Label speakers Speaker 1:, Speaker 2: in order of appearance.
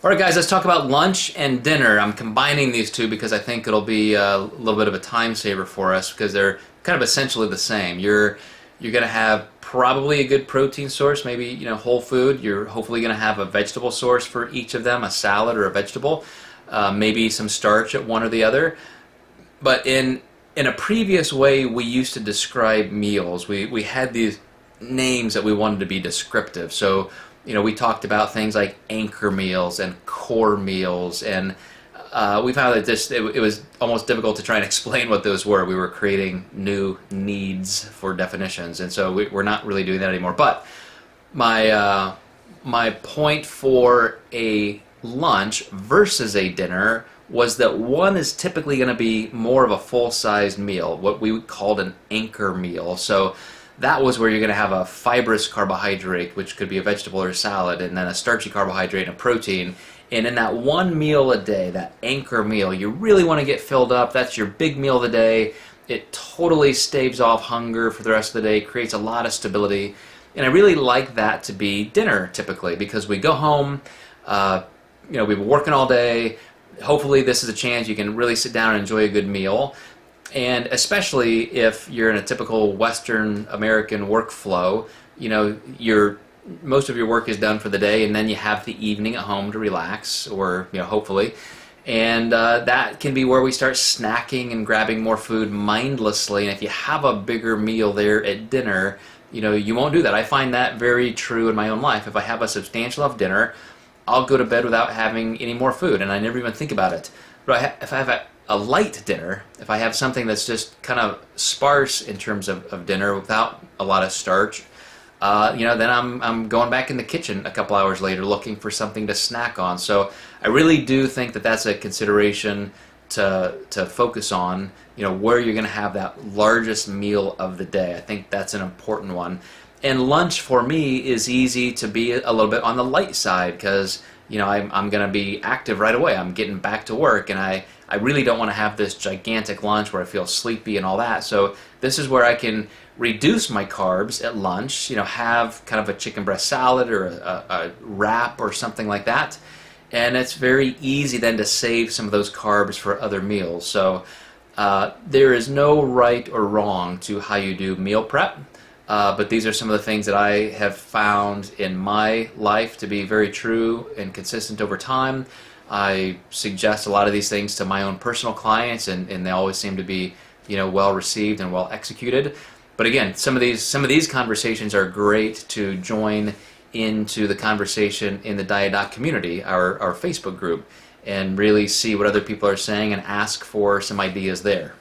Speaker 1: Alright guys, let's talk about lunch and dinner. I'm combining these two because I think it'll be a little bit of a time saver for us because they're kind of essentially the same. You're going to have probably a good protein source, maybe whole food. You're hopefully going to have a vegetable source for each of them, a salad or a vegetable, maybe some starch at one or the other. But in a previous way we used to describe meals, we had these names that we wanted to be descriptive. So we talked about things like anchor meals and core meals, and we found that it was almost difficult to try and explain what those were. We were creating new needs for definitions, and so we're not really doing that anymore. But my point for a lunch versus a dinner was that one is typically going to be more of a full-sized meal, what we called an anchor meal. So that was where you're going to have a fibrous carbohydrate, which could be a vegetable or a salad, and then a starchy carbohydrate and a protein. And in that one meal a day, that anchor meal, you really want to get filled up. That's your big meal of the day. It totally staves off hunger for the rest of the day, creates a lot of stability. And I really like that to be dinner typically, because we go home, we've been working all day. Hopefully this is a chance you can really sit down and enjoy a good meal. And especially if you're in a typical Western American workflow, most of your work is done for the day, and then you have the evening at home to relax, or hopefully, and that can be where we start snacking and grabbing more food mindlessly. And if you have a bigger meal there at dinner, you won't do that. I find that very true in my own life. If I have a substantial enough dinner, I'll go to bed without having any more food, and I never even think about it. But if I have a light dinner, if I have something that's just kind of sparse in terms of dinner without a lot of starch, then I'm going back in the kitchen a couple hours later looking for something to snack on. So I really do think that that's a consideration to focus on, where you're going to have that largest meal of the day. I think that's an important one. And lunch for me is easy to be a little bit on the light side because I'm going to be active right away. I'm getting back to work, and I really don't want to have this gigantic lunch where I feel sleepy and all that. So this is where I can reduce my carbs at lunch, have kind of a chicken breast salad or a wrap or something like that. And it's very easy then to save some of those carbs for other meals. So there is no right or wrong to how you do meal prep. But these are some of the things that I have found in my life to be very true and consistent over time. I suggest a lot of these things to my own personal clients, and they always seem to be, well received and well executed. But again, some of these conversations are great to join into the conversation in the Diet Doc community, our Facebook group, and really see what other people are saying and ask for some ideas there.